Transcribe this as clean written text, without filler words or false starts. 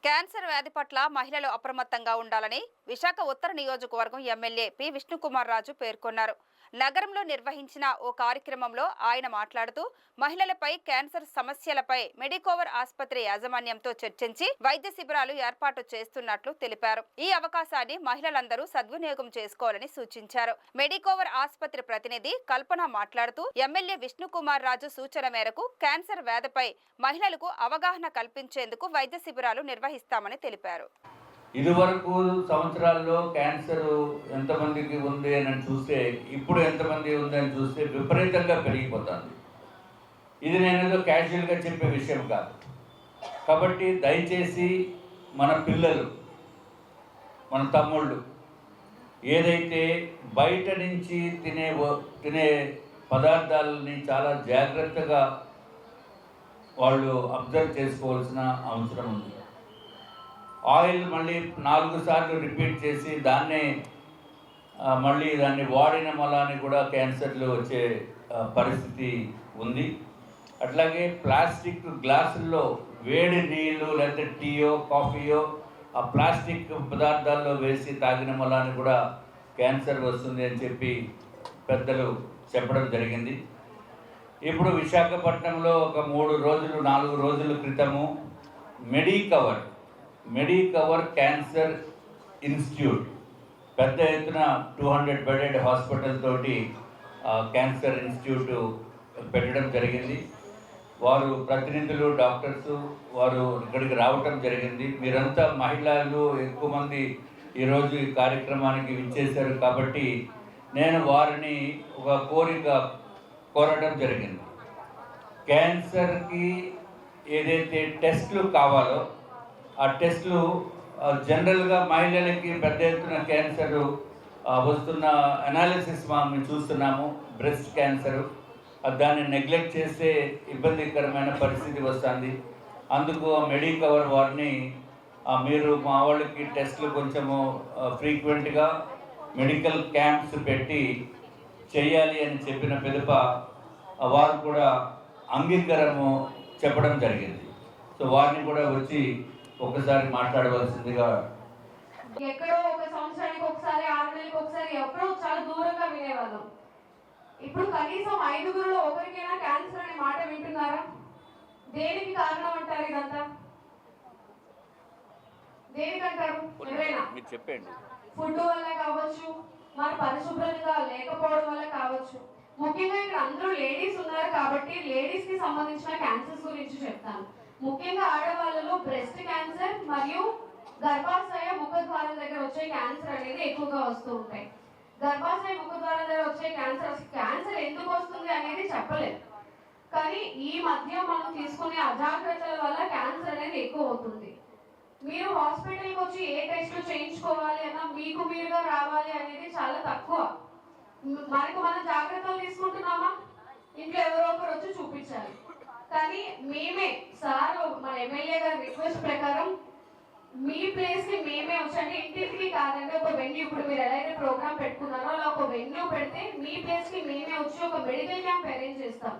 Cancer వ్యాధి పట్ల మహిళలు అప్రమత్తంగా ఉండాలని విశాఖ ఉత్తర నియోజకవర్గం ఎమ్మెల్యే పి విష్ణుకుమార్ రాజు పేర్కొన్నారు. నగరంలో నిర్వహించిన ఓ కార్యక్రమంలో ఆయన మాట్లాడుతూ మహిళలపై క్యాన్సర్ సమస్యలపై మెడికోవర్ ఆసుపత్రి యాజమాన్యంతో చర్చించి వైద్య శిబిరాలు ఏర్పాటు చేస్తున్నట్లు తెలిపారు. ఈ అవకాశాన్ని మహిళలందరూ సద్వినియోగం చేసుకోవాలని సూచించారు. మెడికోవర్ ఆసుపత్రి ప్రతినిధి కల్పన మాట్లాడుతూ ఎమ్మెల్యే విష్ణుకుమార్ రాజు సూచన మేరకు క్యాన్సర్ వ్యాధిపై మహిళలకు అవగాహన కల్పించేందుకు వైద్య శిబిరాలు నిర్వహిస్తామని తెలిపారు. ఇదివరకు సంవత్సరాల్లో క్యాన్సర్ ఎంతమందికి ఉంది అని చూస్తే ఇప్పుడు ఎంతమంది ఉంది అని చూస్తే విపరీతంగా పెరిగిపోతుంది. ఇది నేనేదో క్యాజువల్గా చెప్పే విషయం కాదు. కాబట్టి దయచేసి మన పిల్లలు, మన తమ్ముళ్ళు ఏదైతే బయట నుంచి తినే పదార్థాలని చాలా జాగ్రత్తగా వాళ్ళు అబ్జర్వ్ చేసుకోవాల్సిన అవసరం ఉంది. ఆయిల్ మళ్ళీ 4 సార్లు రిపీట్ చేసి దాన్ని వాడిన మలాన్ని కూడా క్యాన్సర్లు వచ్చే పరిస్థితి ఉంది. అట్లాగే ప్లాస్టిక్ గ్లాసుల్లో వేడి నీళ్ళు లేకపోతే టీయో కాఫీయో ఆ ప్లాస్టిక్ పదార్థాల్లో వేసి తాగిన మలాన్ని కూడా క్యాన్సర్ వస్తుంది అని చెప్పి పెద్దలు చెప్పడం జరిగింది. ఇప్పుడు విశాఖపట్నంలో ఒక 3 రోజులు 4 రోజుల క్రితము మెడికవర్ క్యాన్సర్ ఇన్స్టిట్యూట్ పెద్ద ఎత్తున 200 బెడెడ్ హాస్పిటల్ తోటి క్యాన్సర్ ఇన్స్టిట్యూట్ పెట్టడం జరిగింది. వారు ప్రతినిధులు డాక్టర్స్ వారు ఇక్కడికి రావటం జరిగింది. మీరంతా మహిళలు ఎక్కువ మంది ఈరోజు ఈ కార్యక్రమానికి విచ్చేశారు కాబట్టి నేను వారిని ఒక కోరడం జరిగింది. క్యాన్సర్కి ఏదైతే టెస్టులు కావాలో ఆ టెస్టులు జనరల్గా మహిళలకి పెద్ద ఎత్తున క్యాన్సర్ వస్తున్న అనాలిసిస్ మేము చూస్తున్నాము. బ్రెస్ట్ క్యాన్సరు దాన్ని నెగ్లెక్ట్ చేస్తే ఇబ్బందికరమైన పరిస్థితి వస్తుంది. అందుకు మెడికవర్ వారిని మీరు మా వాళ్ళకి టెస్టులు కొంచెము ఫ్రీక్వెంట్గా మెడికల్ క్యాంప్స్ పెట్టి చేయాలి అని చెప్పిన పిదప వారు కూడా అంగీకారము చెప్పడం జరిగింది. సో వారిని కూడా వచ్చి ఒకసారి మాట్లాడవలసిందిగా. ఎక్కడో ఒక సంవత్సరానికి ఒకసారి 6 నెలలకు ఒకసారి ఎప్పుడో చాలా దూరంగా వినేవాళ్ళం. ఇప్పుడు కనీసం 5గురిలో ఒకరికైనా క్యాన్సర్ అనే మాట వింటున్నారా? దేనికి కారణం అంటారు? ఇదంతా దేనికంటారు? మీరు చెప్పండి. ఫుడ్ వల్ల కావచ్చు, మన పరిశుభ్రంగా లేకపోవడం వల్ల కావచ్చు. ముఖ్యంగా ఇక్కడ అందరూ లేడీస్ ఉన్నారు కాబట్టి లేడీస్ కి సంబంధించిన క్యాన్సర్స్ గురించి చెప్తాను. ముఖ్యంగా ఆడవాళ్ళలో బ్రెస్ట్ క్యాన్సర్ మరియు గర్భాశయ ముఖద్వారం దగ్గర వచ్చే క్యాన్సర్ అనేది ఎక్కువగా వస్తూ ఉంటాయి. గర్భాశయ ముఖద్వారం దగ్గర వచ్చే క్యాన్సర్ ఎందుకు వస్తుంది అనేది చెప్పలేదు. కానీ ఈ మధ్య మనం తీసుకునే అజాగ్రత్తల వల్ల క్యాన్సర్ అనేది ఎక్కువ అవుతుంది. మీరు హాస్పిటల్కి వచ్చి ఏ టెస్ట్లు చేయించుకోవాలి అన్నా మీకు మీరుగా రావాలి అనేది చాలా తక్కువ. మనం జాగ్రత్తలు తీసుకుంటున్నామా? ఇంట్లో ఎవరో ఒకరు వచ్చి చూపించాలి. కానీ మేమే సార్ మన ఎమ్మెల్యే గారి రిక్వెస్ట్ ప్రకారం మీ ప్లేస్ కి మేమే వచ్చండి. ఇంటికి కాదండి, ఒక వెన్యూ ఇప్పుడు మీరు ఎలా అయితే ప్రోగ్రామ్ పెట్టుకున్నారో అలా ఒక వెన్యూ పెడితే మీ ప్లేస్ కి మేమే వచ్చి ఒక మెడికల్ క్యాంప్ అరేంజ్ చేస్తాం.